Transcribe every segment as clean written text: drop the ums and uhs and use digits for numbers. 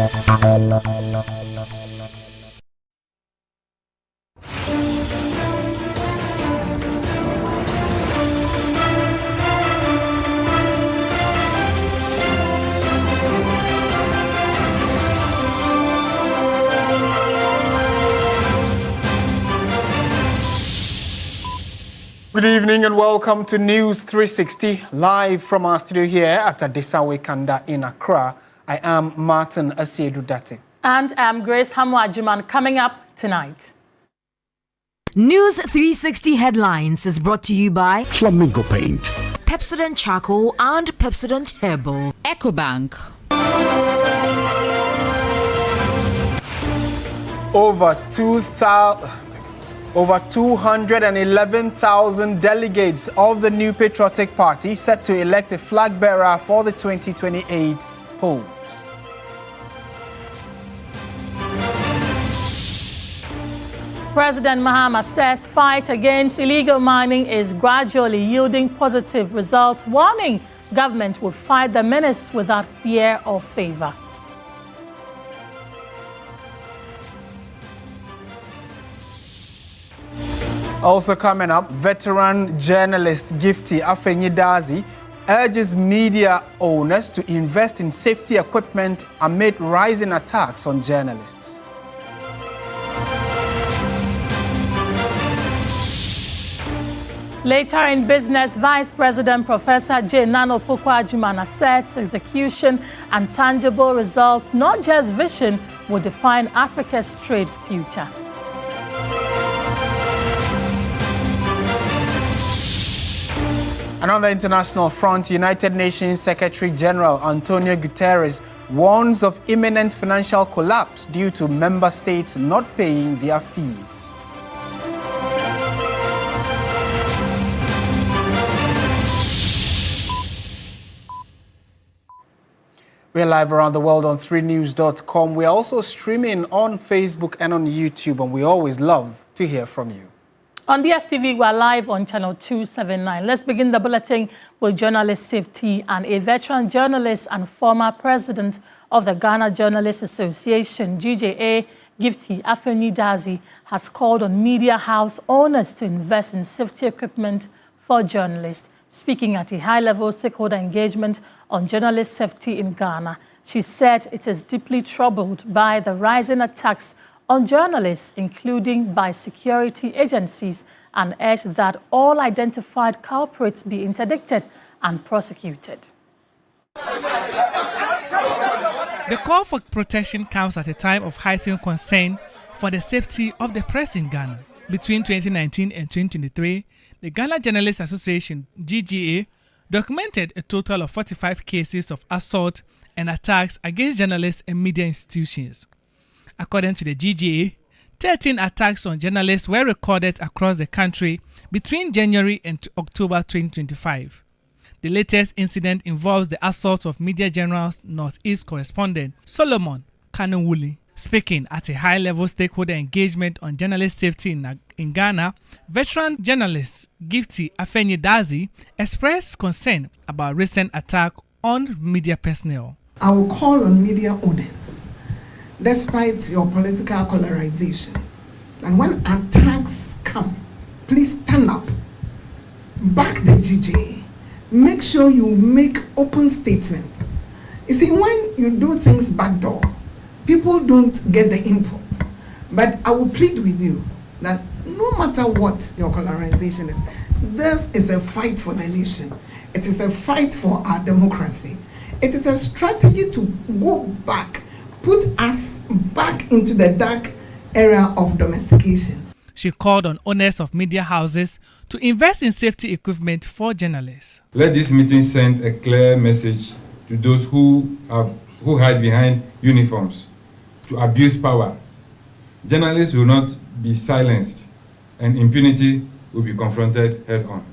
Good evening and welcome to News 360, live from our studio here at Adesawe Kanda in Accra. I am Martin Asiedu Date. And I'm Grace Hamwa-Juman. Coming up tonight. News 360 Headlines is brought to you by Flamingo Paint, Pepsodent Charcoal and Pepsodent Herbal, EcoBank. Over 211,000 delegates of the New Patriotic Party set to elect a flag bearer for the 2028 polls. President Mahama says fight against illegal mining is gradually yielding positive results, warning government would fight the menace without fear or favor. Also coming up, veteran journalist Gifty Afenyi-Dadzie urges media owners to invest in safety equipment amid rising attacks on journalists. Later in business, Vice President Professor J. Nana Opoku-Agyeman asserts execution and tangible results, not just vision, will define Africa's trade future. And on the international front, United Nations Secretary General Antonio Guterres warns of imminent financial collapse due to member states not paying their fees. We're live around the world on 3news.com. We're also streaming on Facebook and on YouTube, and we always love to hear from you. On DSTV, we're live on channel 279. Let's begin the bulletin with journalist safety, and a veteran journalist and former president of the Ghana Journalists Association, GJA, Gifty Afenyi-Dadzie, has called on media house owners to invest in safety equipment for journalists. Speaking at a high-level stakeholder engagement on journalist safety in Ghana, she said it is deeply troubled by the rising attacks on journalists, including by security agencies, and urged that all identified culprits be interdicted and prosecuted. The call for protection comes at a time of heightened concern for the safety of the press in Ghana. Between 2019 and 2023, the Ghana Journalists Association, GJA, documented a total of 45 cases of assault and attacks against journalists and media institutions. According to the GJA, 13 attacks on journalists were recorded across the country between January and October 2025. The latest incident involves the assault of Media General's Northeast correspondent, Solomon Kanewuli. Speaking at a high-level stakeholder engagement on journalist safety in Ghana, veteran journalist Gifty Afenyi-Dadzie expressed concern about recent attack on media personnel. I will call on media owners, despite your political polarization, and when attacks come, please stand up, back the GJA, make sure you make open statements. You see, when you do things backdoor, people don't get the input. But I will plead with you that no matter what your polarization is, this is a fight for the nation. It is a fight for our democracy. It is a strategy to go back, put us back into the dark era of domestication. She called on owners of media houses to invest in safety equipment for journalists. Let this meeting send a clear message to those who hide behind uniforms to abuse power. Journalists will not be silenced, and impunity will be confronted head-on.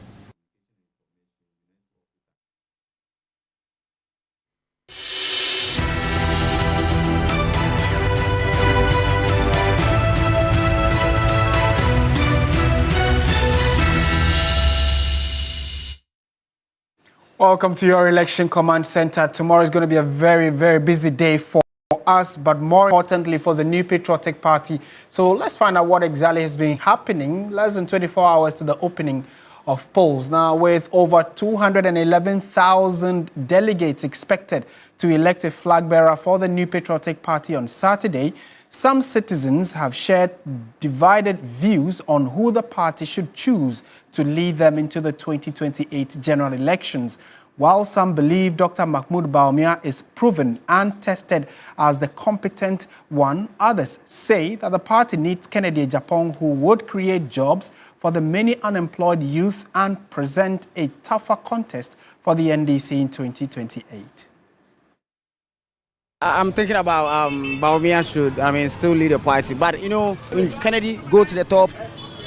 Welcome to your Election Command Center. Tomorrow is going to be a very, very busy day for us, but more importantly for the New Patriotic Party. So let's find out what exactly has been happening less than 24 hours to the opening of polls. Now, with over 211,000 delegates expected to elect a flag bearer for the New Patriotic Party on Saturday, some citizens have shared divided views on who the party should choose to lead them into the 2028 general elections. While some believe Dr. Mahmoud Bawumia is proven and tested as the competent one, others say that the party needs Kennedy Agyapong, who would create jobs for the many unemployed youth and present a tougher contest for the NDC in 2028. I'm thinking about Bawumia should, still lead the party. But, when Kennedy go to the top,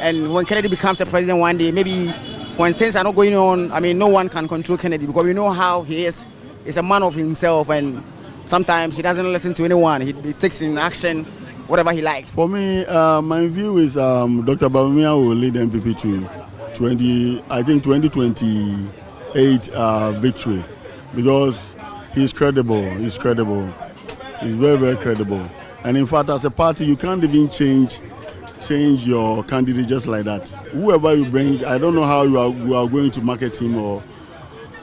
and when Kennedy becomes a president one day, maybe when things are not going on, no one can control Kennedy because we know how he is. He's a man of himself, and sometimes he doesn't listen to anyone. He takes in action whatever he likes. For me, my view is Dr. Bawumia will lead NPP to 2028 victory because he's credible. He's very, very credible. And in fact, as a party, you can't even change your candidate just like that. Whoever you bring, I don't know how you are going to market him,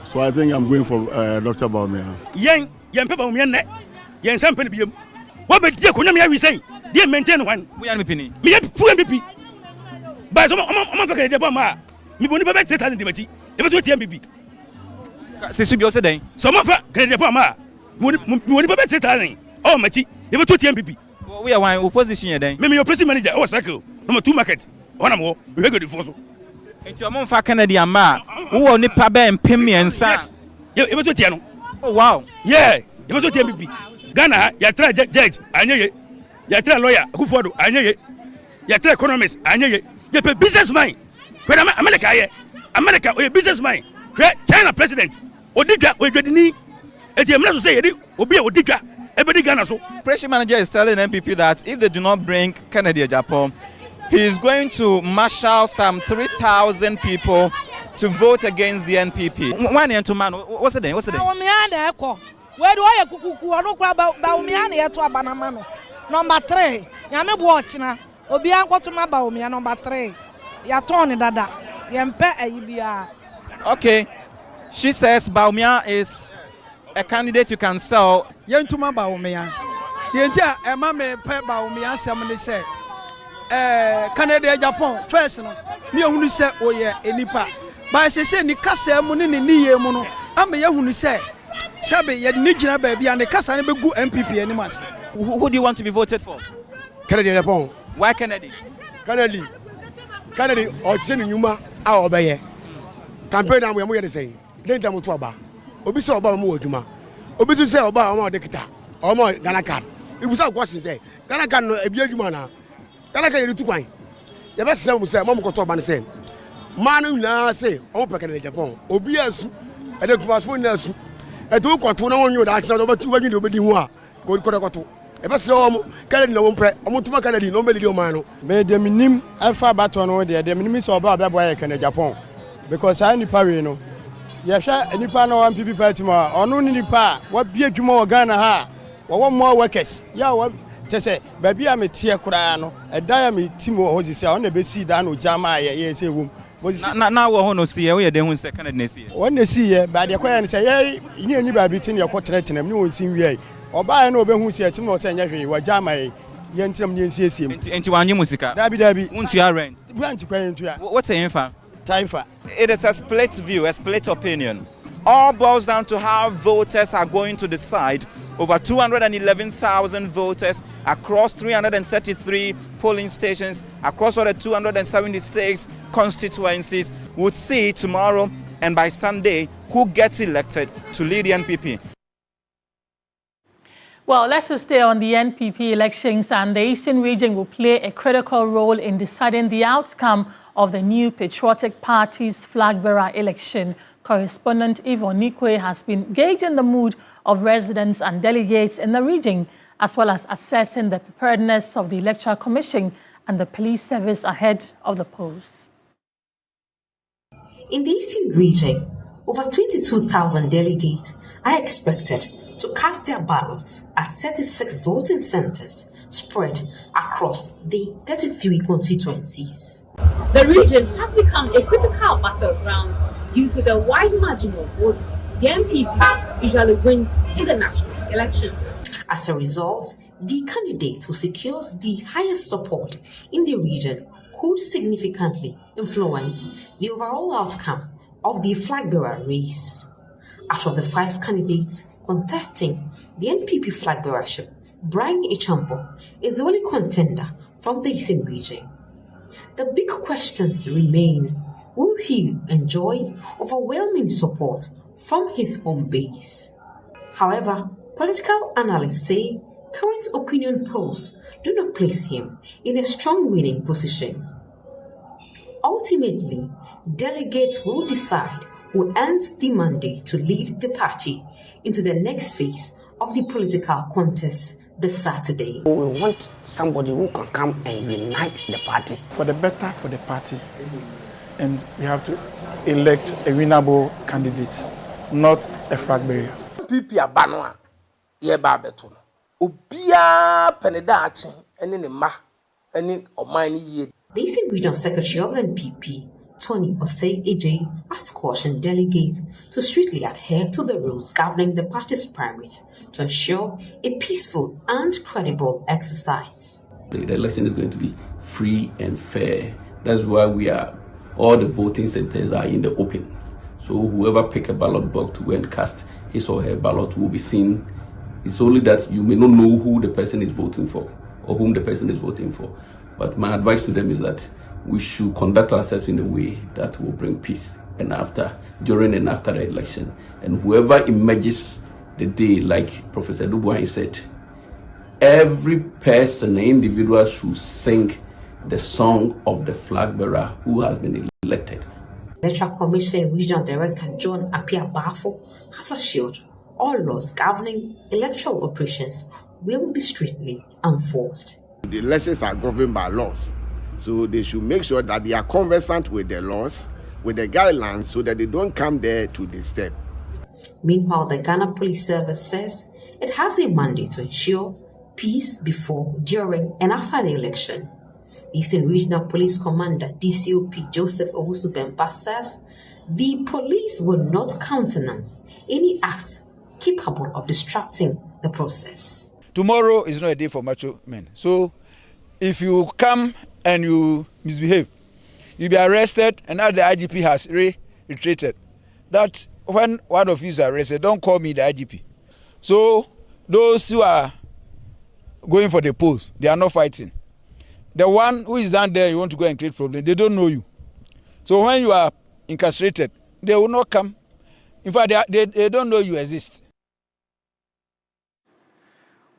so I think I'm going for Dr. Bawumia. What be dear Kunyam we say? Dear maintain one. We are MPP. Me have full MPP. But some of the Bama. Me boni baba teta ndi mati. E be to MPP. Se subi o se den. Some of the Bama. Boni baba teta ndi. Oh mati. E be to MPP. We are one opposition ye den. Me your press manager o circle. Number 2 market. Ona mo. We go the force. Enti o mo fa Kennedy ama. Wo nipa be mpem miensa. E be to tia no. Oh wow. Yeah. E be to MPP. Ghana, you try judge, anye. You try lawyer, Akufo-Addo, anye. You try economist, anye. You pay business mind. When America here, America, a business mind. China president, Odidja, Odidini. And the minister say, Obi Odidja, everybody Ghana so. Pressure manager is telling NPP that if they do not bring Kennedy Agyapong, he is going to marshal some 3,000 people to vote against the NPP. One year to man, what's the name? Where do I kuku ano kwa Bawumia na yeto abanama no. Number 3. Nyame bo ochina. Obi ankotuma Bawumia number 3. Ya ton dada. Yempe ayibia. Okay. She says Bawumia is a candidate you can sell. Yentuma Bawumia. Yentia ema me pe Bawumia asem ne se Kennedy Agyapong first no. Me ehunu se oye enipa. Ba se ni kasa mu ne niye mu no. Ame yehunu se Sabe ye nigina baby and the kasa ne begu MPP animas. Who do you want to be voted for? Kennedy Agyapong. Why Kennedy? Kennedy o tse nyuma a obeye. Campaign am we mo ye the same. Den tam to oba. Obi se oba mo adwuma. Obi tu se oba o de kita. O mo Ghana card. Ibu sa question say Ghana card no ebi adwuma na. Ghana card ye tu kwan. Ye be se mo se mo ko to oba ne se. Man na say o mo pe Kennedy Agyapong. Obi asu. E de kuma so na asu. Etu koto na wonyo da akira do batu bagi do bedi hu a ko koto e be se o Kennedy na wonpre o mutuma Kennedy no mbeli di o man no me de minim alfa bato no de minim se oba be boy Kennedy Agyapong because I nipa we no ye hwe nipa na one MPP party ma ono ni nipa wa bia dwuma wo Ghana ha wo more workers ya wo te se ba bia me tie kura no e da ya me timo ho si se o na be si da no jama ye se wom na wo ho no si ye wo ye de hu se Kennedy na si ye won na si ye ba de kwa ne se ye ni ba bi tin ye ko tretenam ni won sin wi oba ye na obehu si atim no se nya hwe wa jama ye ntiram ni nsiesie enti wanye musika dabi untu ya rent buanti kwa ntu ya what's in fa taifa. It is a split view, a split opinion. All boils down to how voters are going to decide. Over 211,000 voters across 333 polling stations, across all the 276 constituencies, would see tomorrow and by Sunday who gets elected to lead the NPP. Well, let's just stay on the NPP elections, and the Eastern region will play a critical role in deciding the outcome of the New Patriotic Party's flag-bearer election. Correspondent Yvonne Nikwe has been gauging the mood of residents and delegates in the region, as well as assessing the preparedness of the Electoral Commission and the police service ahead of the polls. In the Eastern region, over 22,000 delegates are expected to cast their ballots at 36 voting centers spread across the 33 constituencies. The region has become a critical battleground due to the wide margin of votes the NPP usually wins in the national elections. As a result, the candidate who secures the highest support in the region could significantly influence the overall outcome of the flag bearer race. Out of the 5 candidates contesting the NPP flag bearership, Brian Ichambo is the only contender from the Eastern region. The big questions remain: will he enjoy overwhelming support from his home base? However, political analysts say current opinion polls do not place him in a strong winning position. Ultimately, delegates will decide who earns the mandate to lead the party into the next phase of the political contest this Saturday. We want somebody who can come and unite the party. For the better for the party. And we have to elect a winnable candidate, not a flag bearer. PP Abanoa, Yeba Beton. Obia Penedachi, and in the Ma, any of mine ye. The Eastern Regional Secretary of the NPP, Tony Osei Ej, has cautioned delegates to strictly adhere to the rules governing the party's primaries to ensure a peaceful and credible exercise. The election is going to be free and fair. That's why all the voting centers are in the open. So whoever pick a ballot box to go and cast his or her ballot will be seen. It's only that you may not know who the person is voting for or whom the person is voting for. But my advice to them is that we should conduct ourselves in a way that will bring peace during and after the election. And whoever emerges the day, like Professor Dubois said, every person, individual should sing the song of the flag bearer who has been elected. Electoral Commission Regional Director John Apia Bafo has assured all laws governing electoral operations will be strictly enforced. The elections are governed by laws, so they should make sure that they are conversant with the laws, with the guidelines, so that they don't come there to disturb. Meanwhile, the Ghana Police Service says it has a mandate to ensure peace before, during, and after the election. The Eastern Regional Police Commander, DCOP Joseph Owusu Bemba, says the police will not countenance any acts capable of disrupting the process. Tomorrow is not a day for macho men. So if you come and you misbehave, you'll be arrested, and now the IGP has retreated. That when one of you is arrested, don't call me the IGP. So those who are going for the post, they are not fighting. The one who is down there, you want to go and create problem, they don't know you. So when you are incarcerated, they will not come. In fact, they don't know you exist.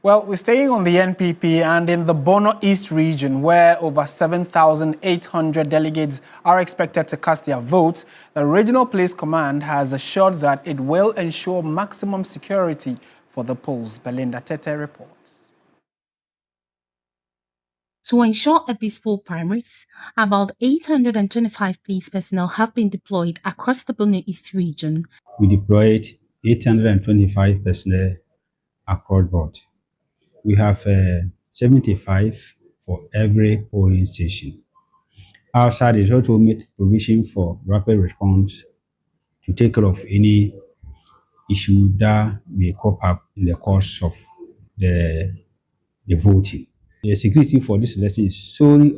Well, we're staying on the NPP and in the Bono East region, where over 7,800 delegates are expected to cast their votes. The Regional Police Command has assured that it will ensure maximum security for the polls. Belinda Tete reports. To ensure a peaceful primaries, about 825 police personnel have been deployed across the Bono East region. We deployed 825 personnel across board. We have 75 for every polling station. Outside is also made provision for rapid response to take care of any issue that may crop up in the course of the voting. The security for this election is solely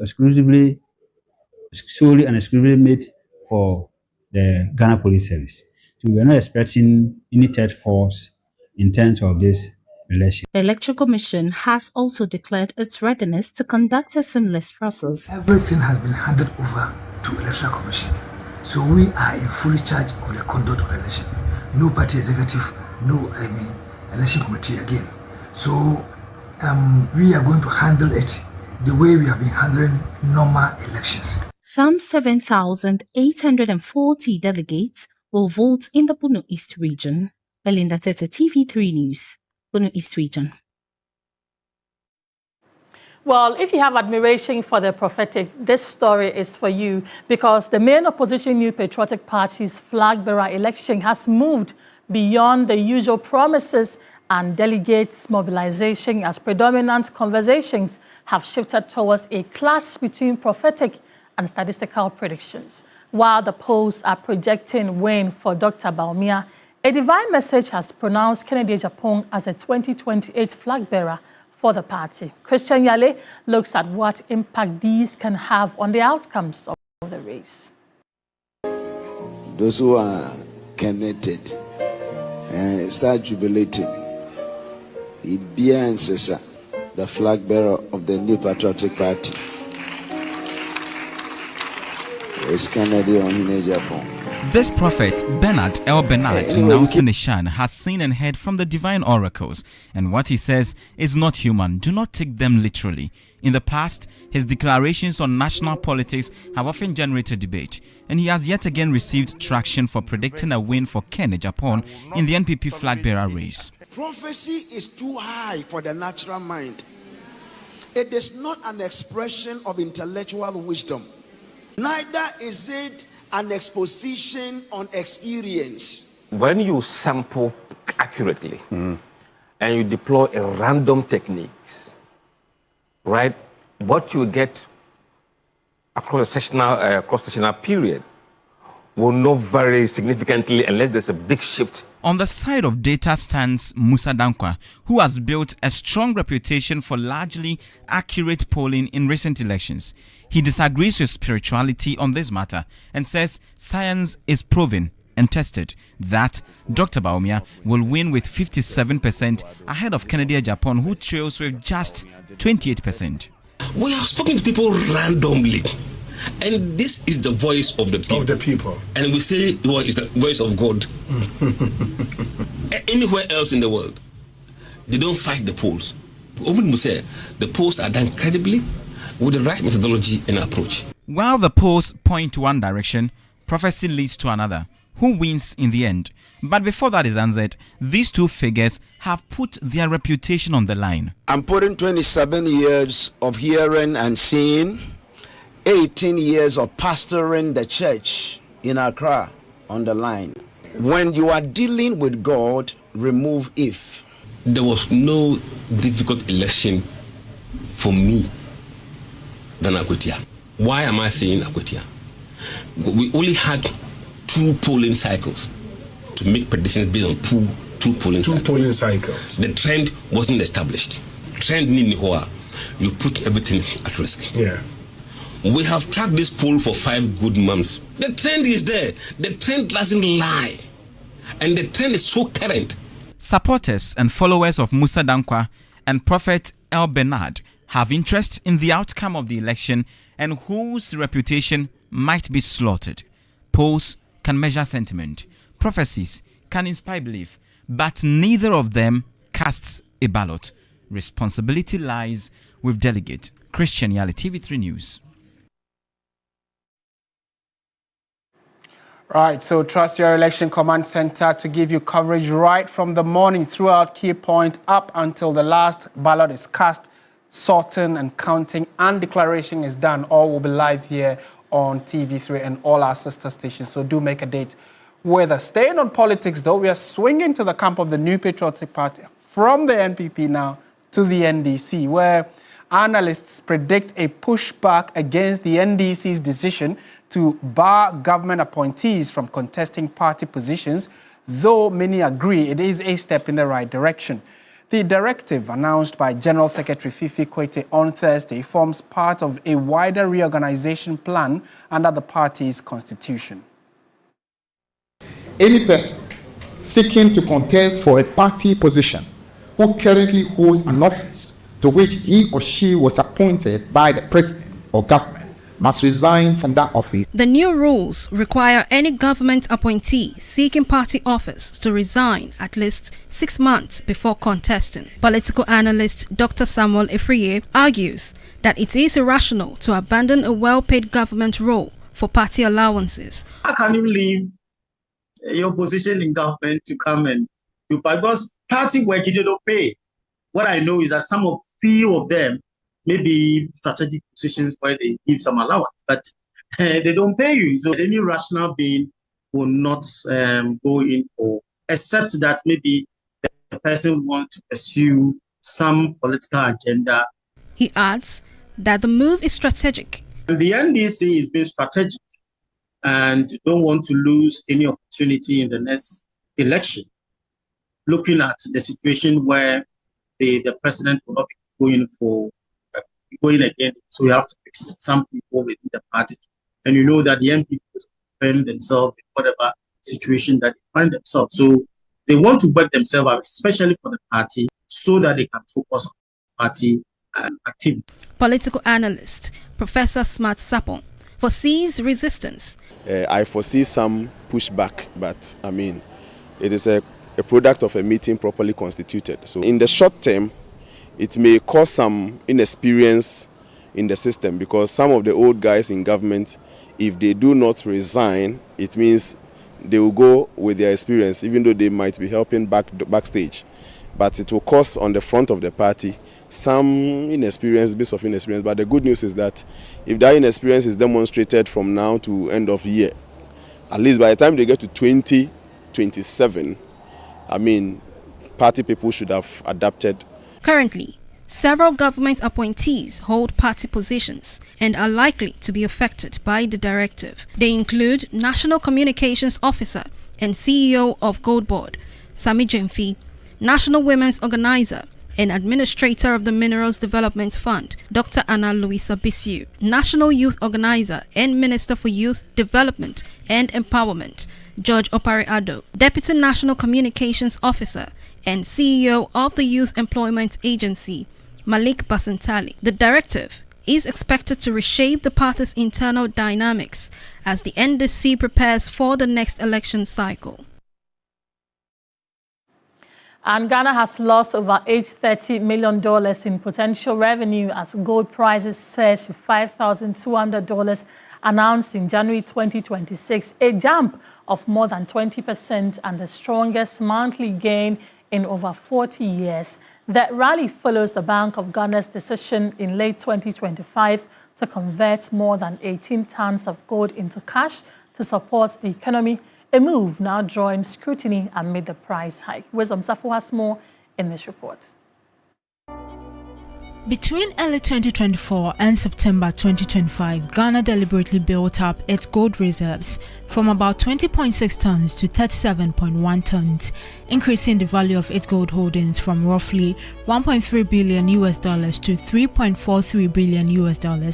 and exclusively made for the Ghana Police Service. So we are not expecting any third force in terms of this election. The Electoral Commission has also declared its readiness to conduct a seamless process. Everything has been handed over to Electoral Commission. So we are in fully charge of the conduct of the election. No party executive, election committee again. So we are going to handle it the way we have been handling normal elections. Some 7,840 delegates will vote in the Bono East region. Belinda Tete, TV3 News, Bono East region. Well, if you have admiration for the prophetic, this story is for you, because the main opposition New Patriotic Party's flag bearer election has moved beyond the usual promises and delegates mobilization, as predominant conversations have shifted towards a clash between prophetic and statistical predictions. While the polls are projecting win for Dr. Bawumia, a divine message has pronounced Kennedy Agyapong as a 2028 flag bearer for the party. Christian Yale looks at what impact these can have on the outcomes of the race. Those who are connected start jubilating. Ibia and Sesa, the flag bearer of the New Patriotic Party, is Kennedy on Japan. This prophet, Bernard L. Bernard Nelson Nishan, has seen and heard from the divine oracles, and what he says is not human. Do not take them literally. In the past, his declarations on national politics have often generated debate, and he has yet again received traction for predicting a win for Ken Agyapong in the NPP flag bearer race. Prophecy is too high for the natural mind. It is not an expression of intellectual wisdom. Neither is it an exposition on experience. When you sample accurately and you deploy a random techniques, right, what you get across a sectional period will not vary significantly unless there's a big shift. On the side of data stands Musa Dankwa, who has built a strong reputation for largely accurate polling in recent elections. He disagrees with spirituality on this matter and says science is proven and tested that Dr. Bawumia will win with 57% ahead of Kennedy Agyapong, who trails with just 28%. We have spoken to people randomly, and this is the voice of the people. And we say, well, it's the voice of God. Anywhere else in the world, they don't fight the polls. The polls are done credibly with the right methodology and approach. While the polls point to one direction, prophecy leads to another. Who wins in the end? But before that is answered, these two figures have put their reputation on the line. I'm putting 27 years of hearing and seeing, 18 years of pastoring the church in Accra on the line. When you are dealing with God, remove if. There was no difficult election for me than Akwetia. Why am I saying Akwetia? We only had 2 polling cycles to make predictions based on two polling cycles. The trend wasn't established. Trend Ninihoa, you put everything at risk. Yeah. We have tracked this poll for 5 good months. The trend is there. The trend doesn't lie. And the trend is so current. Supporters and followers of Musa Dankwa and Prophet L. Bernard have interest in the outcome of the election and whose reputation might be slaughtered. Polls can measure sentiment. Prophecies can inspire belief, but neither of them casts a ballot. Responsibility lies with delegate Christian Yale, TV3 News. Right, so trust your election command center to give you coverage right from the morning throughout key point up until the last ballot is cast, sorting and counting and declaration is done. All will be live here on TV3 and all our sister stations, so do make a date with us. Staying on politics though, we are swinging to the camp of the New Patriotic Party from the NPP now to the NDC, where analysts predict a pushback against the NDC's decision to bar government appointees from contesting party positions, though many agree it is a step in the right direction. The directive announced by General Secretary Fifi Kwete on Thursday forms part of a wider reorganization plan under the party's constitution. Any person seeking to contest for a party position who currently holds an office to which he or she was appointed by the president or government must resign from that office. The new rules require any government appointee seeking party office to resign at least 6 months before contesting. Political analyst Dr. Samuel Efriye argues that it is irrational to abandon a well-paid government role for party allowances. How can you leave your position in government to come and do, because party work you don't pay? What I know is that few of them maybe strategic positions where they give some allowance, but they don't pay you. So any rational being will not go in for, except that maybe the person wants to pursue some political agenda. He adds that the move is strategic. The NDC is being strategic and don't want to lose any opportunity in the next election, looking at the situation where the president will not be going again. So we have to pick some people within the party. And you know that the MPs defend themselves in whatever situation that they find themselves. So they want to work themselves out, especially for the party, so that they can focus on party activity. Political analyst Professor Smart Sapon foresees resistance. I foresee some pushback, but I mean, it is a product of a meeting properly constituted. So in the short term, it may cause some inexperience in the system, because some of the old guys in government, if they do not resign, it means they will go with their experience, even though they might be helping backstage. But it will cause on the front of the party some inexperience, bits of inexperience. But the good news is that if that inexperience is demonstrated from now to end of year, at least by the time they get to 2027, I mean, party people should have adapted. Currently, several government appointees hold party positions and are likely to be affected by the directive. They include National Communications Officer and CEO of Gold Board, Sami Jemfi, National Women's Organizer and Administrator of the Minerals Development Fund, Dr. Anna Louisa Bissiu, National Youth Organizer and Minister for Youth Development and Empowerment, George Opare Addo, Deputy National Communications Officer and CEO of the Youth Employment Agency, Malik Basantali. The directive is expected to reshape the party's internal dynamics as the NDC prepares for the next election cycle. And Ghana has lost over $830 million in potential revenue as gold prices surged to $5,200 announced in January 2026, a jump of more than 20% and the strongest monthly gain in over 40 years. That rally follows the Bank of Ghana's decision in late 2025 to convert more than 18 tons of gold into cash to support the economy, a move now drawing scrutiny amid the price hike. Wisdom Safo has more in this report. Between early 2024 and September 2025, Ghana deliberately built up its gold reserves from about 20.6 tons to 37.1 tons, increasing the value of its gold holdings from roughly $1.3 billion to $3.43 billion.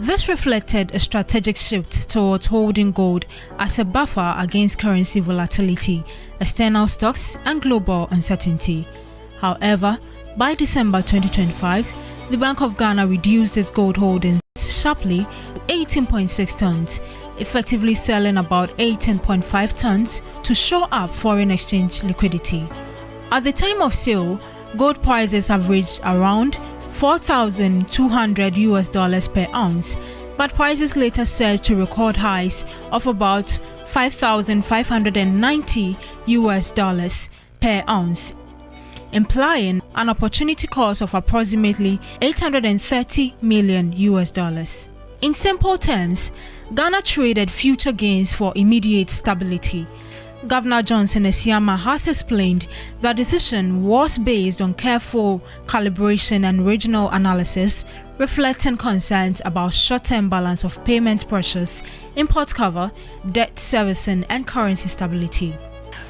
This reflected a strategic shift towards holding gold as a buffer against currency volatility, external stocks, and global uncertainty. However, by December 2025, the Bank of Ghana reduced its gold holdings sharply to 18.6 tons, effectively selling about 18.5 tons to shore up foreign exchange liquidity. At the time of sale, gold prices averaged around $4,200 per ounce, but prices later surged to record highs of about $5,590 per ounce, implying an opportunity cost of approximately $830 million. In simple terms, Ghana traded future gains for immediate stability. Governor Johnson Esiama has explained that decision was based on careful calibration and regional analysis, reflecting concerns about short-term balance of payment pressures, import cover, debt servicing, and currency stability.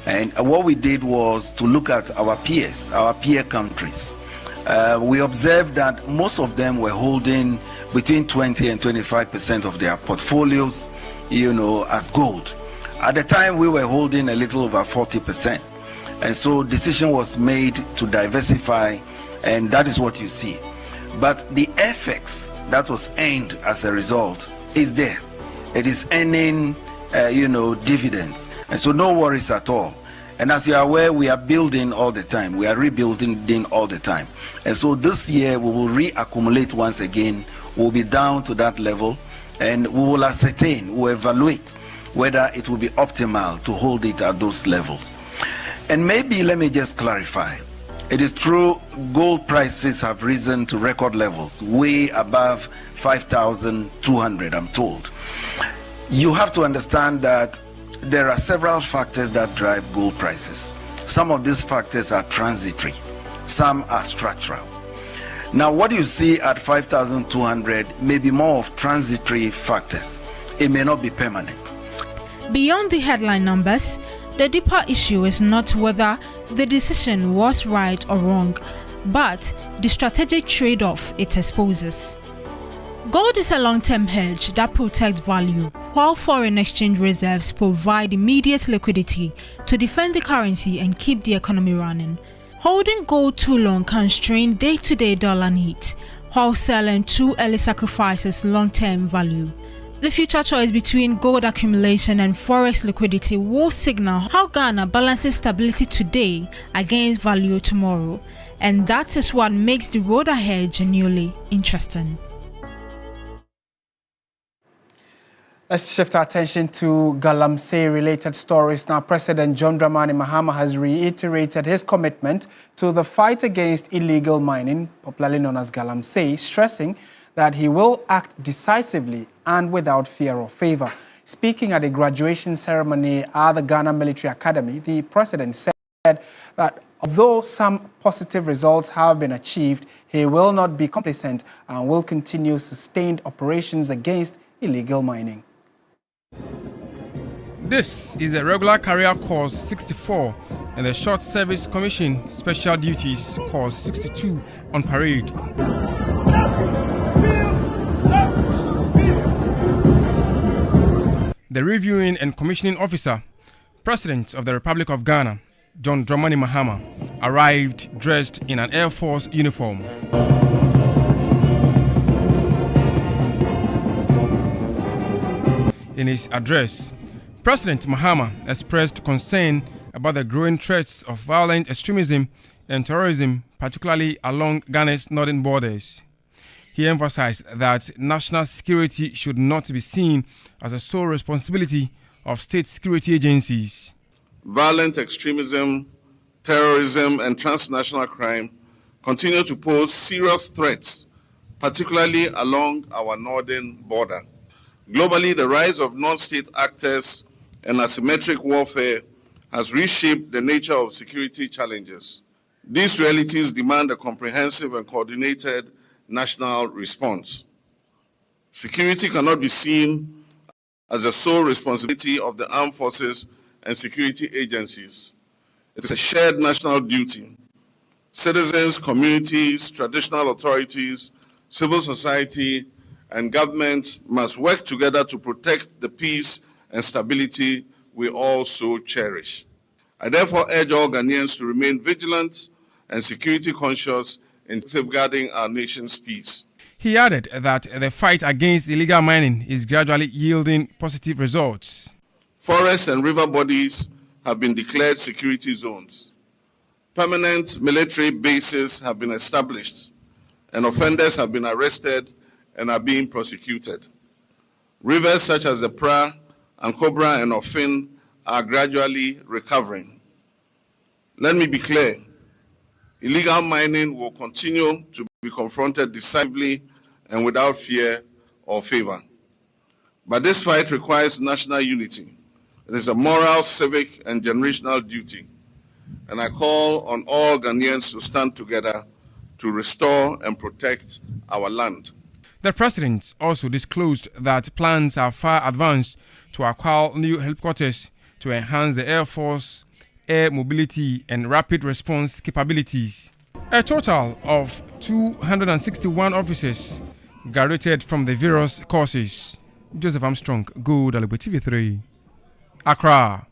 And what we did was to look at our peers, our peer countries. We observed that most of them were holding between 20 and 25% of their portfolios, as gold. At the time, we were holding a little over 40%. And so decision was made to diversify, and that is what you see. But the FX that was earned as a result is there. It is earning, dividends. And so no worries at all. And as you are aware, we are building all the time. We are rebuilding all the time. And so this year, we will reaccumulate once again. We'll be down to that level, and we will ascertain, we'll evaluate whether it will be optimal to hold it at those levels. And maybe let me just clarify. It is true gold prices have risen to record levels, way above 5,200, I'm told. You have to understand that there are several factors that drive gold prices. Some of these factors are transitory, some are structural. Now, what you see at 5,200 may be more of transitory factors. It may not be permanent. Beyond the headline numbers, the deeper issue is not whether the decision was right or wrong, but the strategic trade-off it exposes. Gold is a long-term hedge that protects value, while foreign exchange reserves provide immediate liquidity to defend the currency and keep the economy running. Holding gold too long can strain day-to-day dollar needs, while selling too early sacrifices long-term value. The future choice between gold accumulation and forex liquidity will signal how Ghana balances stability today against value tomorrow, and that is what makes the road ahead genuinely interesting. Let's shift our attention to Galamsey-related stories. Now, President John Dramani Mahama has reiterated his commitment to the fight against illegal mining, popularly known as Galamsey, stressing that he will act decisively and without fear or favor. Speaking at a graduation ceremony at the Ghana Military Academy, the president said that although some positive results have been achieved, he will not be complacent and will continue sustained operations against illegal mining. This is a regular career course 64 and the Short Service Commission Special Duties course 62 on parade. The reviewing and commissioning officer, President of the Republic of Ghana, John Dramani Mahama, arrived dressed in an Air Force uniform. In his address, President Mahama expressed concern about the growing threats of violent extremism and terrorism, particularly along Ghana's northern borders. He emphasized that national security should not be seen as a sole responsibility of state security agencies. Violent extremism, terrorism, and transnational crime continue to pose serious threats, particularly along our northern border. Globally, the rise of non-state actors and asymmetric warfare has reshaped the nature of security challenges. These realities demand a comprehensive and coordinated national response. Security cannot be seen as a sole responsibility of the armed forces and security agencies. It is a shared national duty. Citizens, communities, traditional authorities, civil society, and government must work together to protect the peace and stability we all so cherish. I therefore urge all Ghanaians to remain vigilant and security conscious in safeguarding our nation's peace. He added that the fight against illegal mining is gradually yielding positive results. Forests and river bodies have been declared security zones. Permanent military bases have been established, and offenders have been arrested and are being prosecuted. Rivers such as the Pra, Ankobra, and Ofin are gradually recovering. Let me be clear. Illegal mining will continue to be confronted decisively and without fear or favor. But this fight requires national unity. It is a moral, civic, and generational duty. And I call on all Ghanaians to stand together to restore and protect our land. The president also disclosed that plans are far advanced to acquire new headquarters to enhance the Air Force air mobility and rapid response capabilities. A total of 261 officers graduated from the various courses. Joseph Armstrong, Good Alibwe TV3, Accra.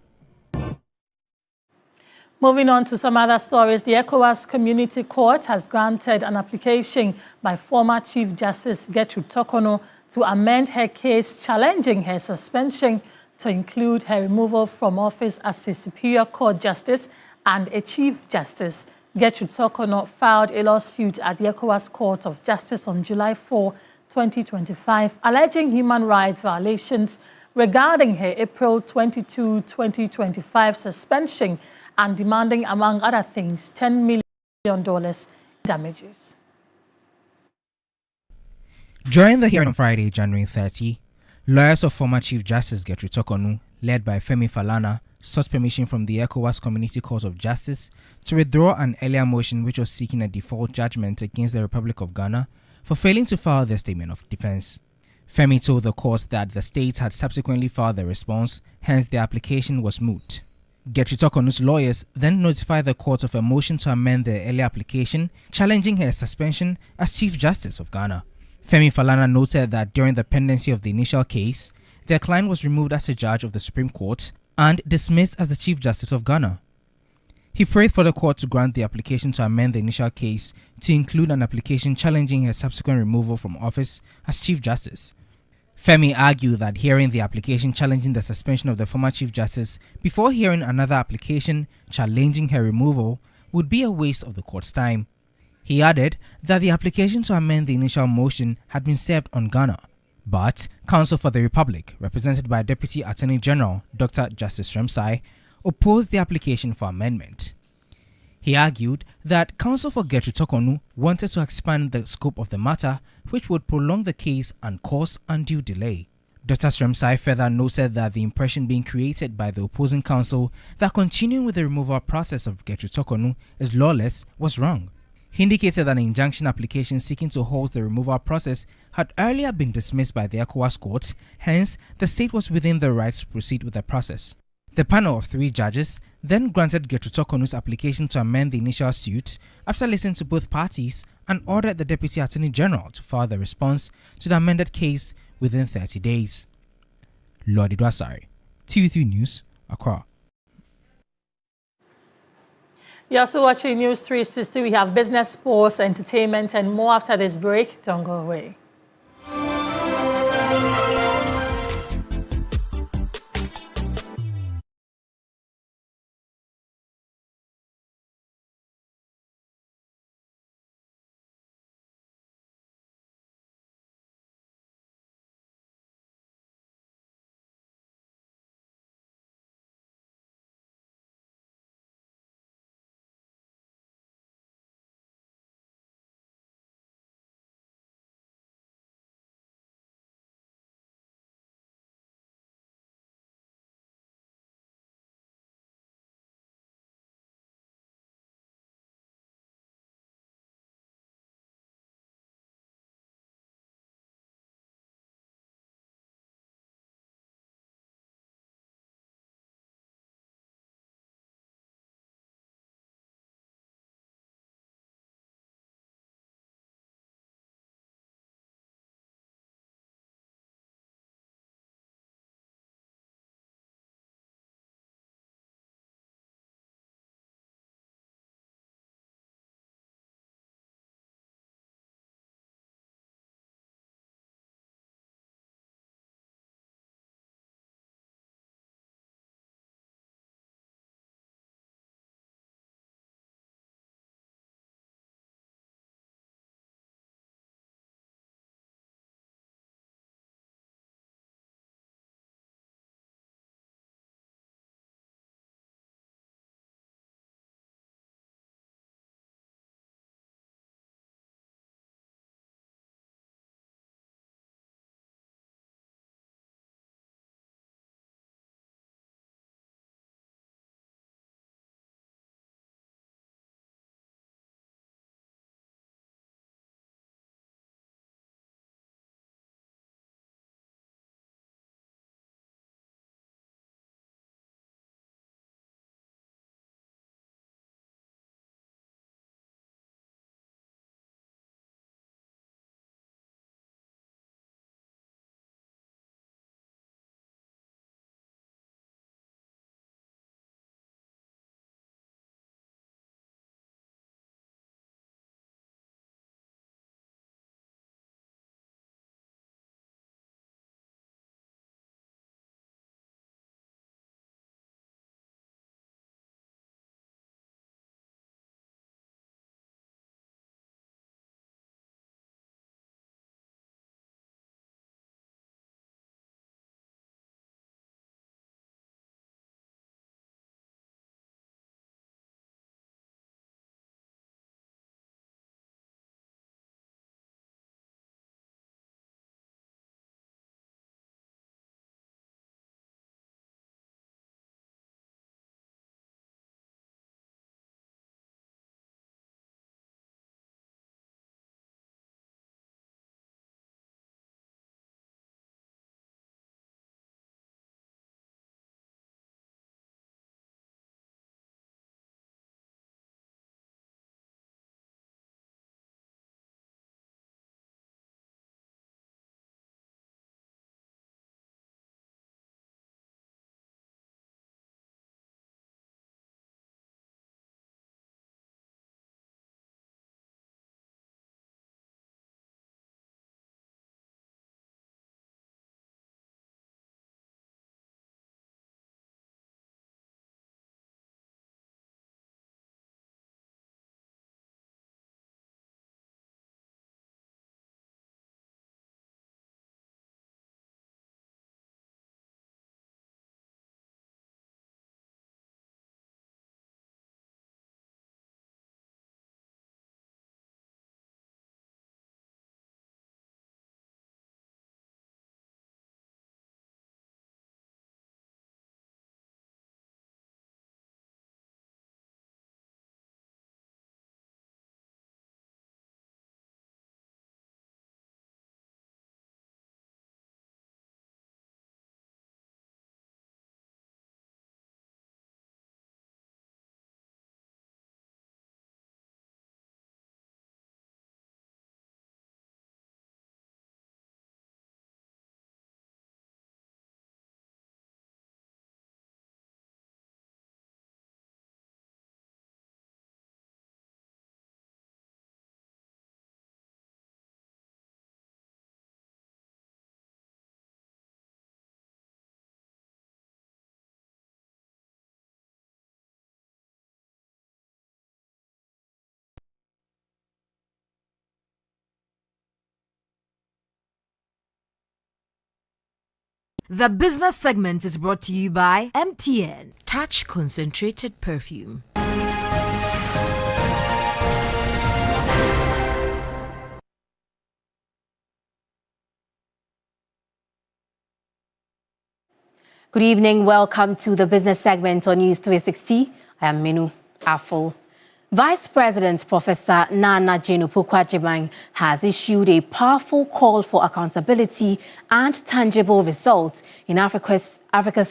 Moving on to some other stories, the ECOWAS Community Court has granted an application by former Chief Justice Gertrude Torkornoo to amend her case challenging her suspension to include her removal from office as a Superior Court Justice and a Chief Justice. Gertrude Torkornoo filed a lawsuit at the ECOWAS Court of Justice on July 4, 2025, alleging human rights violations regarding her April 22, 2025 suspension and demanding, among other things, $10 million damages. During the hearing on Friday, January 30, lawyers of former Chief Justice Gertrude Torkornoo, led by Femi Falana, sought permission from the ECOWAS Community Court of Justice to withdraw an earlier motion which was seeking a default judgment against the Republic of Ghana for failing to file their statement of defense. Femi told the court that the state had subsequently filed their response, hence the application was moot. Gertrude Tokonu's lawyers then notified the court of a motion to amend the earlier application, challenging her suspension as Chief Justice of Ghana. Femi Falana noted that during the pendency of the initial case, their client was removed as a judge of the Supreme Court and dismissed as the Chief Justice of Ghana. He prayed for the court to grant the application to amend the initial case to include an application challenging her subsequent removal from office as Chief Justice. Femi argued that hearing the application challenging the suspension of the former Chief Justice before hearing another application challenging her removal would be a waste of the court's time. He added that the application to amend the initial motion had been served on Ghana, but Counsel for the Republic, represented by Deputy Attorney General Dr. Justice Remsai, opposed the application for amendment. He argued that Counsel for Gertrude Tokonu wanted to expand the scope of the matter, which would prolong the case and cause undue delay. Dr. Remsai further noted that the impression being created by the opposing counsel that continuing with the removal process of Gertrude Tokonu is lawless was wrong. He indicated that an injunction application seeking to halt the removal process had earlier been dismissed by the ECOWAS court, hence the state was within the rights to proceed with the process. The panel of 3 judges then granted Gertrude Tokonu's application to amend the initial suit after listening to both parties and ordered the Deputy Attorney General to file the response to the amended case within 30 days. Lord Idwasari, TV3 News, Accra. You're also watching News 360. We have business, sports, entertainment, and more after this break. Don't go away. The business segment is brought to you by MTN. Touch concentrated perfume. Good evening. Welcome to the business segment on News 360. I am Minu Aful. Vice President Professor Nana Jane Opoku-Agyeman has issued a powerful call for accountability and tangible results in Africa's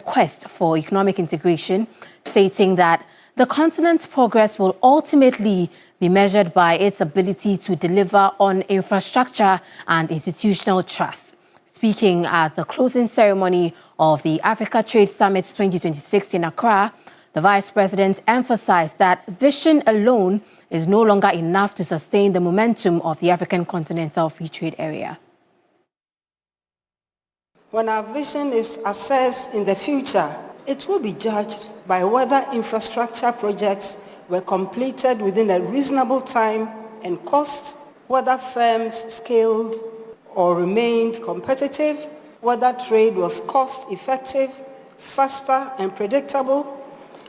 quest for economic integration, stating that the continent's progress will ultimately be measured by its ability to deliver on infrastructure and institutional trust. Speaking at the closing ceremony of the Africa Trade Summit 2026 in Accra, the Vice President emphasized that vision alone is no longer enough to sustain the momentum of the African Continental Free Trade Area. When our vision is assessed in the future, it will be judged by whether infrastructure projects were completed within a reasonable time and cost, whether firms scaled or remained competitive, whether trade was cost-effective, faster and predictable,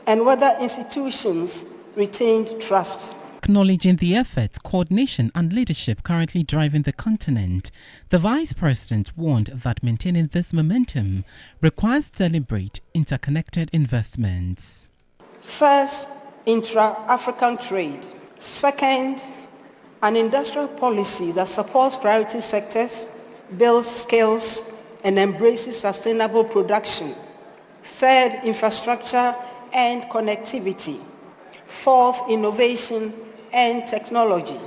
and whether institutions retained trust. Acknowledging the effort, coordination and leadership currently driving the continent, the Vice President warned that maintaining this momentum requires deliberate, interconnected investments. First, intra-African trade. Second, an industrial policy that supports priority sectors, builds skills, and embraces sustainable production. Third, infrastructure and connectivity. Fourth, innovation and technology.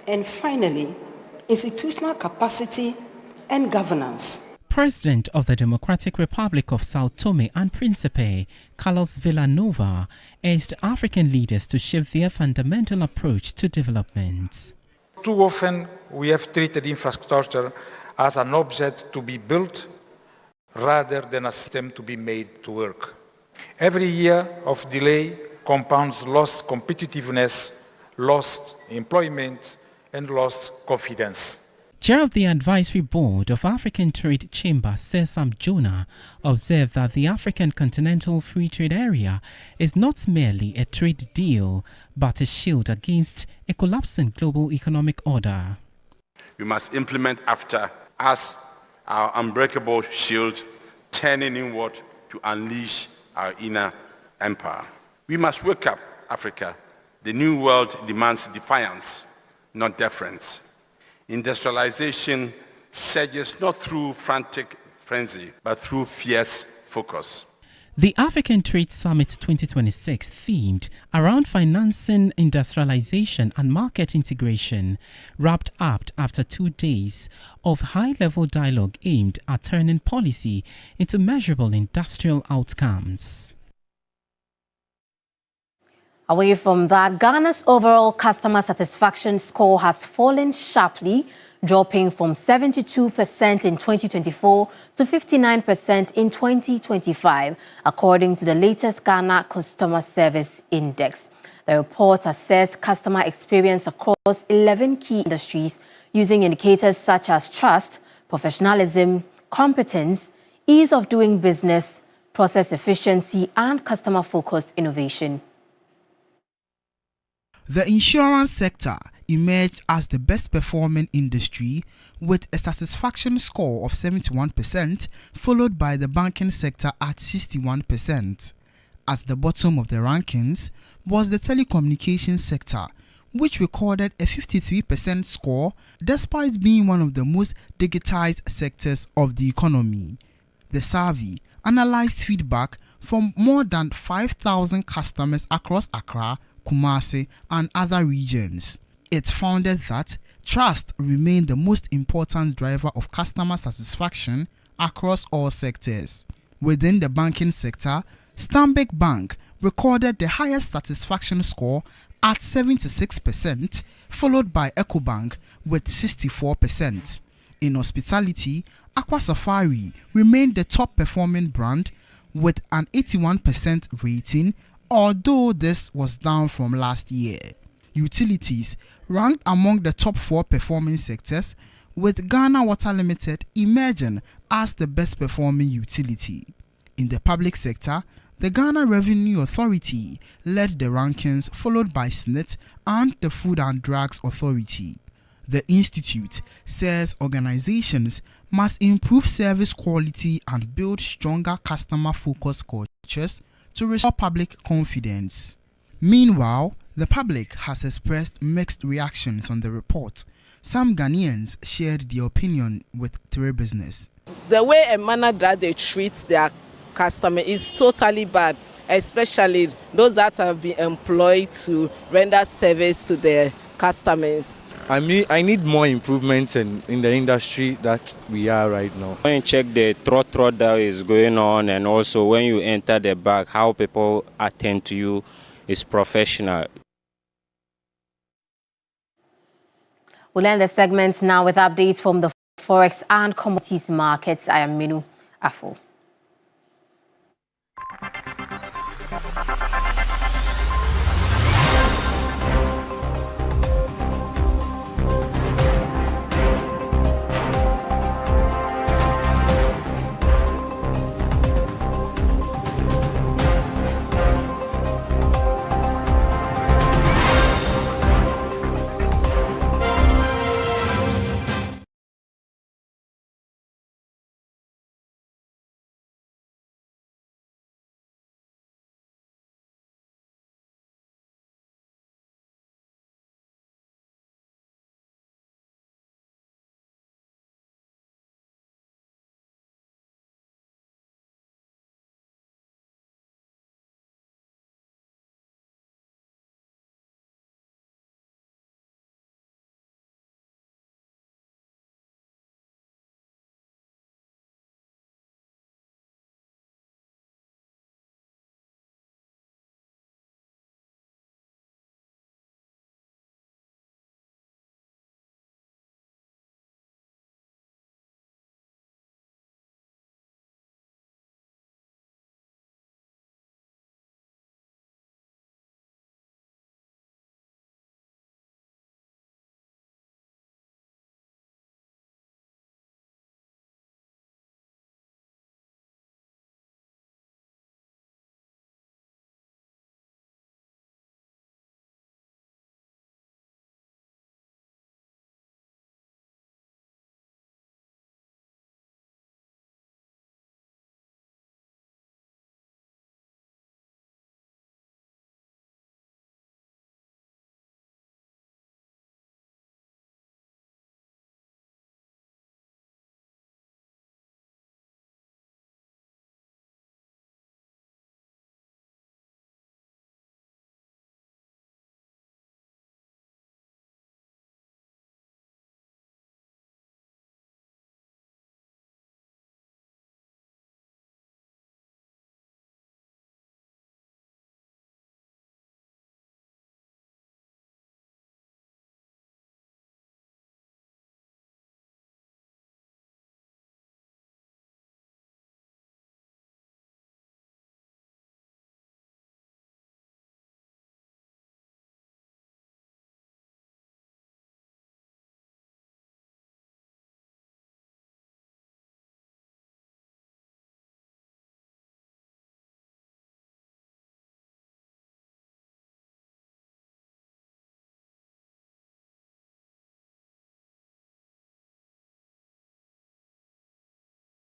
And finally, institutional capacity and governance. President of the Democratic Republic of Sao Tome and Principe, Carlos Villanova, urged African leaders to shift their fundamental approach to development. Too often, we have treated infrastructure as an object to be built rather than a system to be made to work. Every year of delay compounds lost competitiveness, lost employment, and lost confidence. Chair of the Advisory Board of African Trade Chamber, Sesam Jonah, observed that the African Continental Free Trade Area is not merely a trade deal, but a shield against a collapsing global economic order. We must implement AFTA as our unbreakable shield, turning inward to unleash our inner empire. We must wake up, Africa. The new world demands defiance, not deference. Industrialization surges not through frantic frenzy, but through fierce focus. The African Trade Summit 2026, themed around financing industrialization and market integration, wrapped up after 2 days of high-level dialogue aimed at turning policy into measurable industrial outcomes. Away from that, Ghana's overall customer satisfaction score has fallen sharply, dropping from 72% in 2024 to 59% in 2025, according to the latest Ghana Customer Service Index. The report assessed customer experience across 11 key industries using indicators such as trust, professionalism, competence, ease of doing business, process efficiency, and customer-focused innovation. The insurance sector emerged as the best performing industry with a satisfaction score of 71%, followed by the banking sector at 61%. At the bottom of the rankings was the telecommunications sector, which recorded a 53% score despite being one of the most digitized sectors of the economy. The survey analyzed feedback from more than 5,000 customers across Accra, Kumasi, and other regions. It found that trust remained the most important driver of customer satisfaction across all sectors. Within the banking sector, Stanbic Bank recorded the highest satisfaction score at 76%, followed by Ecobank with 64%. In hospitality, Aqua Safari remained the top performing brand with an 81% rating, although this was down from last year. Utilities ranked among the top 4 performing sectors with Ghana Water Limited emerging as the best performing utility. In the public sector, the Ghana Revenue Authority led the rankings, followed by SNIT and the Food and Drugs Authority. The institute says organizations must improve service quality and build stronger customer-focused cultures to restore public confidence. Meanwhile, the public has expressed mixed reactions on the report. Some Ghanaians shared their opinion with Three Business. The way and manner that they treat their customer is totally bad, especially those that have been employed to render service to their customers. I need more improvements in the industry that we are right now. When you check the throttle that is going on, and also when you enter the bank, how people attend to you is professional. We'll end the segment now with updates from the Forex and commodities markets. I am Minu Afo.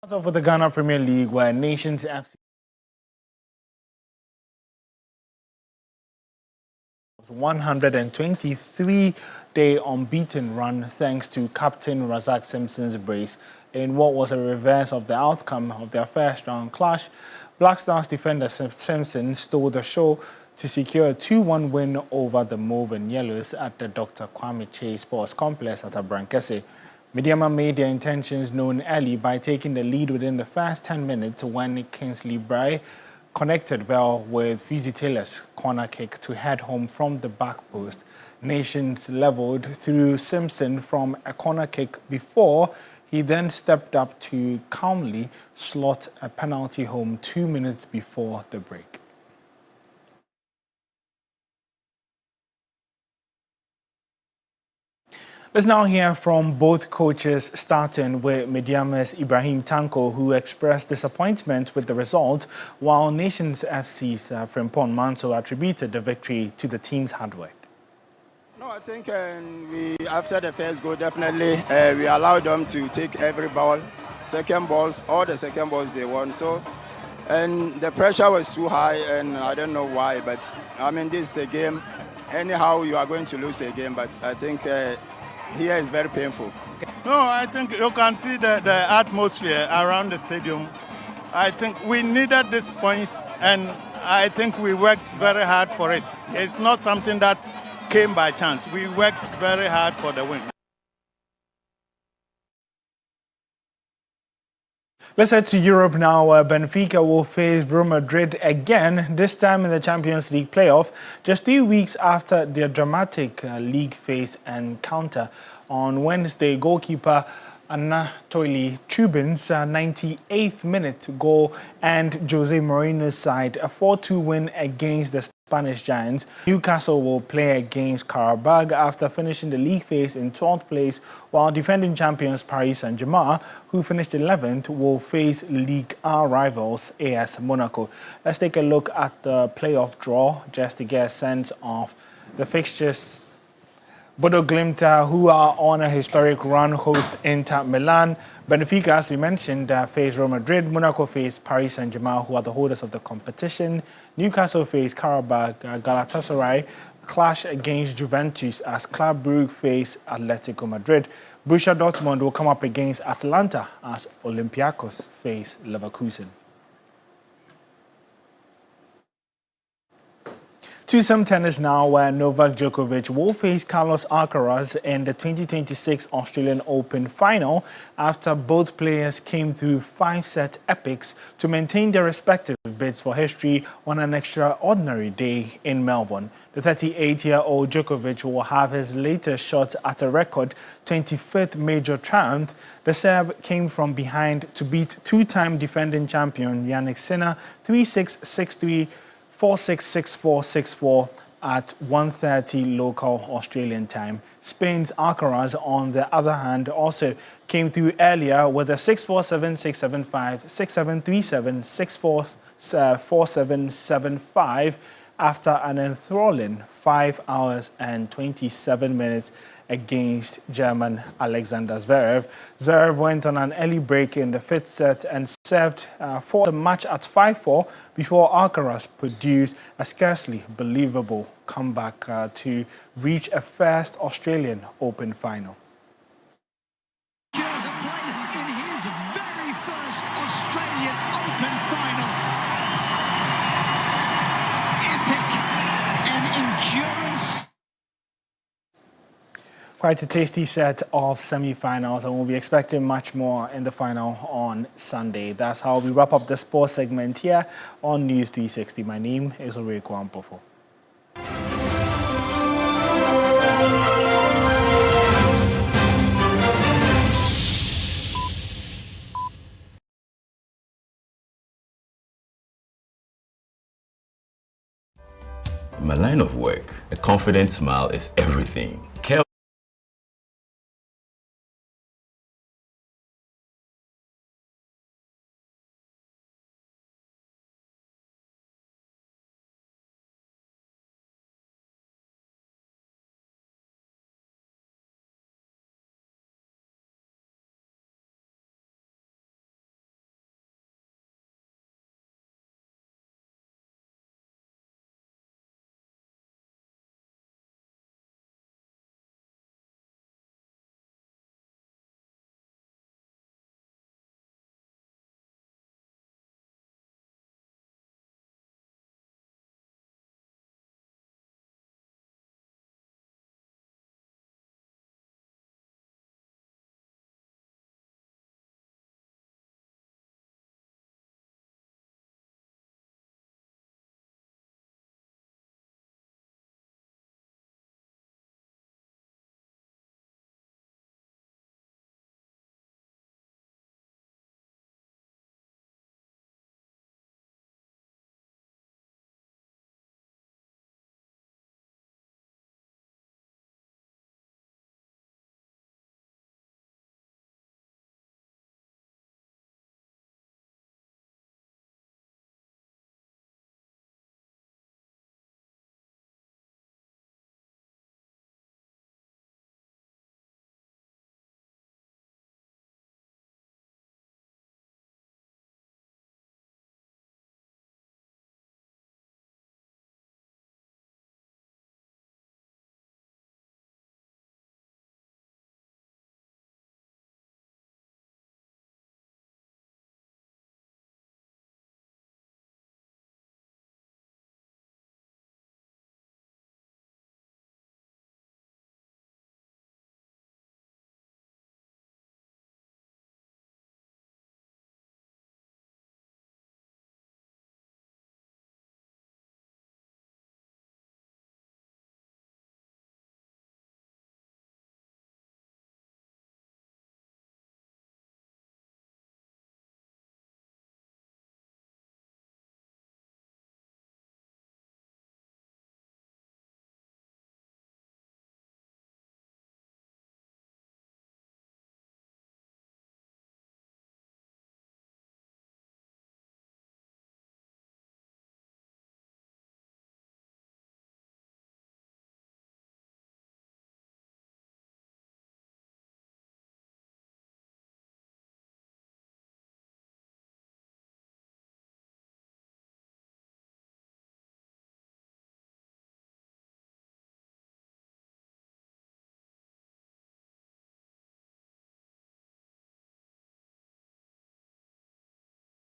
Also for the Ghana Premier League, where Nations FC 123-day unbeaten run thanks to Captain Razak Simpson's brace in what was a reverse of the outcome of their first round clash. Black Stars defender Simpson stole the show to secure a 2-1 win over the Moving Yellows at the Dr. Kwame Chase Sports Complex at Abrankese. Midiama made their intentions known early by taking the lead within the first 10 minutes when Kingsley Bray connected well with Fusey Taylor's corner kick to head home from the back post. Nations leveled through Simpson from a corner kick before he then stepped up to calmly slot a penalty home 2 minutes before the break. Let's now hear from both coaches, starting with Mediama's Ibrahim Tanko, who expressed disappointment with the result, while Nations FC's Frimpong Manso attributed the victory to the team's hard work. No, I think we after the first goal, definitely we allowed them to take every ball, second balls, all the second balls they won. So, and the pressure was too high, and I don't know why, but I mean, this is a game. Anyhow, you are going to lose a game, but I think here is very painful. No, I think you can see the atmosphere around the stadium. I think we needed these points, and I think we worked very hard for it. It's not something that came by chance. We worked very hard for the win. Let's head to Europe now, where Benfica will face Real Madrid again, this time in the Champions League playoff, just 3 weeks after their dramatic league phase encounter. On Wednesday, goalkeeper Anatoly Chubin's 98th minute goal and Jose Mourinho's side a 4-2 win against the Spanish Giants. Newcastle will play against Karabakh after finishing the league phase in 12th place, while defending champions Paris Saint-Germain, who finished 11th, will face Ligue 1 rivals AS Monaco. Let's take a look at the playoff draw just to get a sense of the fixtures. Bodo Glimt, who are on a historic run, host Inter Milan. Benfica, as we mentioned, face Real Madrid. Monaco face Paris Saint-Germain, who are the holders of the competition. Newcastle face Karabakh. Galatasaray clash against Juventus as Club Brugge face Atletico Madrid. Borussia Dortmund will come up against Atalanta as Olympiacos face Leverkusen. To some tennis now, where Novak Djokovic will face Carlos Alcaraz in the 2026 Australian Open final after both players came through 5-set epics to maintain their respective bids for history on an extraordinary day in Melbourne. The 38-year-old Djokovic will have his latest shot at a record 25th major triumph. The Serb came from behind to beat two-time defending champion Jannik Sinner 3-6, 6-3, 4-6, 6-4, 6-4 at 1:30 local Australian time. Spain's Alcaraz, on the other hand, also came through earlier with a 6-4, 7-6, 7-5, 6-7, 3-7, 6-4, 4-7, 7-5 after an enthralling 5 hours and 27 minutes against German Alexander Zverev. Zverev went on an early break in the fifth set and served for the match at 5-4 before Alcaraz produced a scarcely believable comeback to reach a first Australian Open final. Quite a tasty set of semi-finals, and we'll be expecting much more in the final on Sunday. That's how we wrap up the sports segment here on News 360. My name is Ore Kwampofo. In my line of work, a confident smile is everything.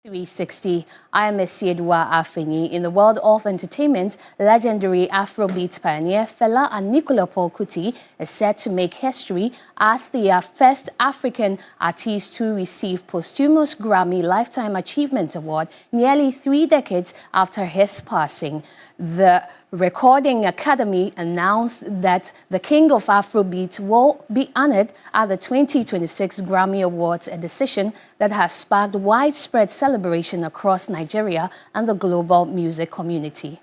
360. I am Esiedwa Afeni. In the world of entertainment, legendary Afrobeat pioneer Fela Anikulapo Kuti is set to make history as the first African artist to receive posthumous Grammy Lifetime Achievement Award nearly 3 decades after his passing. The Recording Academy announced that the King of Afrobeat will be honored at the 2026 Grammy Awards, a decision that has sparked widespread celebration across Nigeria and the global music community.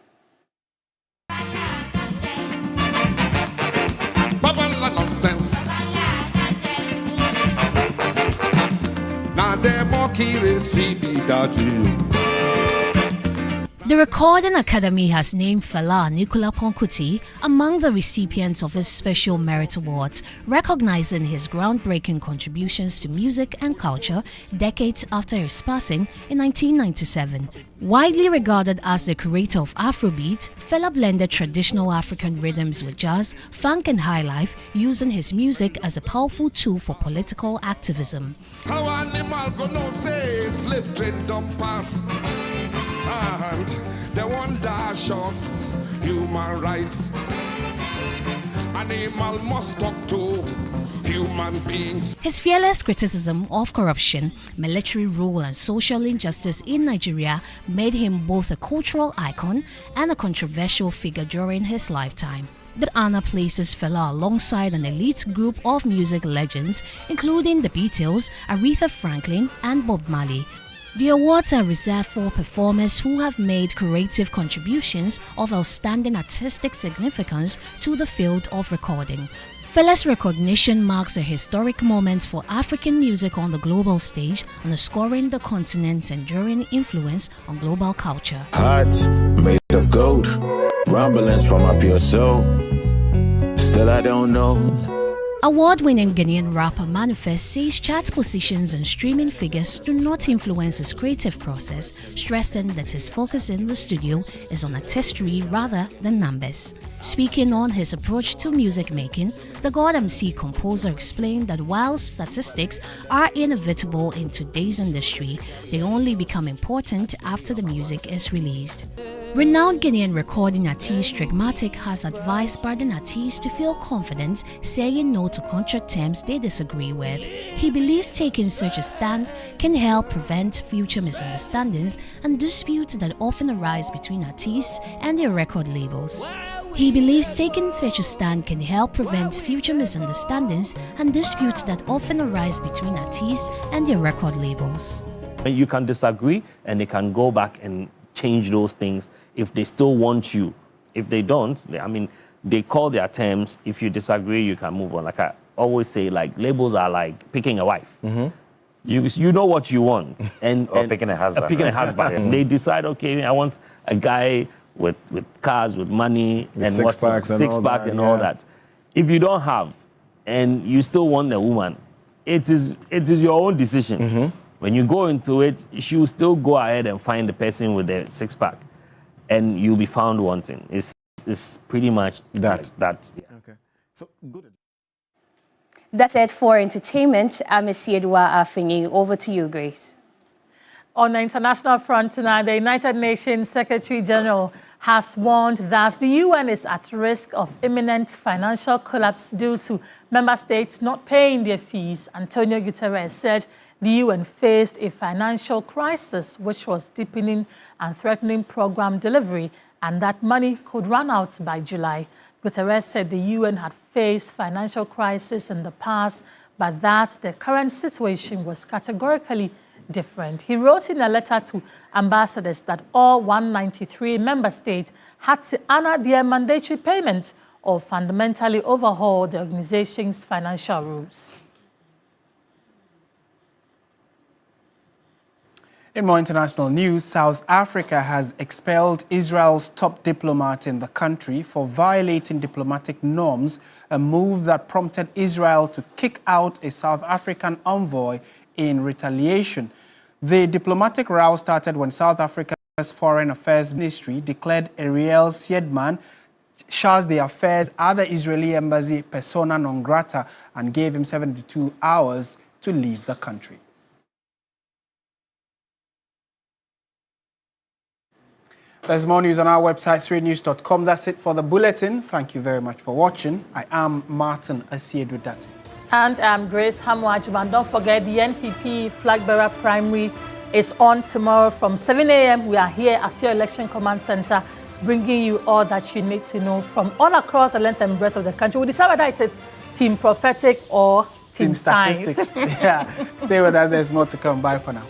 The Recording Academy has named Fela Anikulapo Kuti among the recipients of his Special Merit Awards, recognizing his groundbreaking contributions to music and culture decades after his passing in 1997. Widely regarded as the creator of Afrobeat, Fela blended traditional African rhythms with jazz, funk and highlife, using his music as a powerful tool for political activism. And the one that shows human rights. Animal must talk to human beings. His fearless criticism of corruption, military rule and social injustice in Nigeria made him both a cultural icon and a controversial figure during his lifetime. The honor places Fela alongside an elite group of music legends, including the Beatles, Aretha Franklin and Bob Marley. The awards are reserved for performers who have made creative contributions of outstanding artistic significance to the field of recording. Fela's recognition marks a historic moment for African music on the global stage, underscoring the continent's enduring influence on global culture. Hearts made of gold, rumblings from my pure soul. Still I don't know. Award-winning Ghanaian rapper Manifest says chart positions and streaming figures do not influence his creative process, stressing that his focus in the studio is on artistry rather than numbers. Speaking on his approach to music making, the God MC composer explained that while statistics are inevitable in today's industry, they only become important after the music is released. Renowned Ghanaian recording artist Strigmatic has advised budding artists to feel confident saying no to contract terms they disagree with. He believes taking such a stand can help prevent future misunderstandings and disputes that often arise between artists and their record labels. He believes taking such a stand can help prevent future misunderstandings and disputes that often arise between artists and their record labels. You can disagree and they can go back and change those things if they still want you. If they don't, they call their terms. If you disagree, you can move on. Like I always say, like labels are like picking a wife. Mm-hmm. You know what you want, and picking a husband. Picking a husband. They decide, okay, I want a guy with cars, with money, with and six-pack and all that. If you don't have, and you still want the woman, it is your own decision. Mm-hmm. When you go into it, you still go ahead and find the person with the six-pack, and you'll be found wanting. It's pretty much that. Like that. Yeah. Okay. So good. That's it for entertainment. I'm Esiedwa Afeni. Over to you, Grace. On the international front tonight, the United Nations Secretary General has warned that the UN is at risk of imminent financial collapse due to member states not paying their fees. Antonio Guterres said the UN faced a financial crisis which was deepening and threatening program delivery, and that money could run out by July. Guterres said the UN had faced financial crisis in the past, but that the current situation was categorically different. He wrote in a letter to ambassadors that all 193 member states had to honor their mandatory payment or fundamentally overhaul the organization's financial rules. In more international news, South Africa has expelled Israel's top diplomat in the country for violating diplomatic norms, a move that prompted Israel to kick out a South African envoy in retaliation. The diplomatic row started when South Africa's Foreign Affairs Ministry declared Ariel Siedman charged the affairs at the Israeli embassy persona non grata and gave him 72 hours to leave the country. There's more news on our website, 3news.com. That's it for the bulletin. Thank you very much for watching. I am Martin Asiedu-Dati. And I'm Grace Hamwajiman. Don't forget, the NPP Flag Bearer Primary is on tomorrow from 7 a.m. We are here at your Election Command Center, bringing you all that you need to know from all across the length and breadth of the country. We decide whether it is Team Prophetic or Team Science. Statistics. Yeah. Stay with us. There's more to come. Bye for now.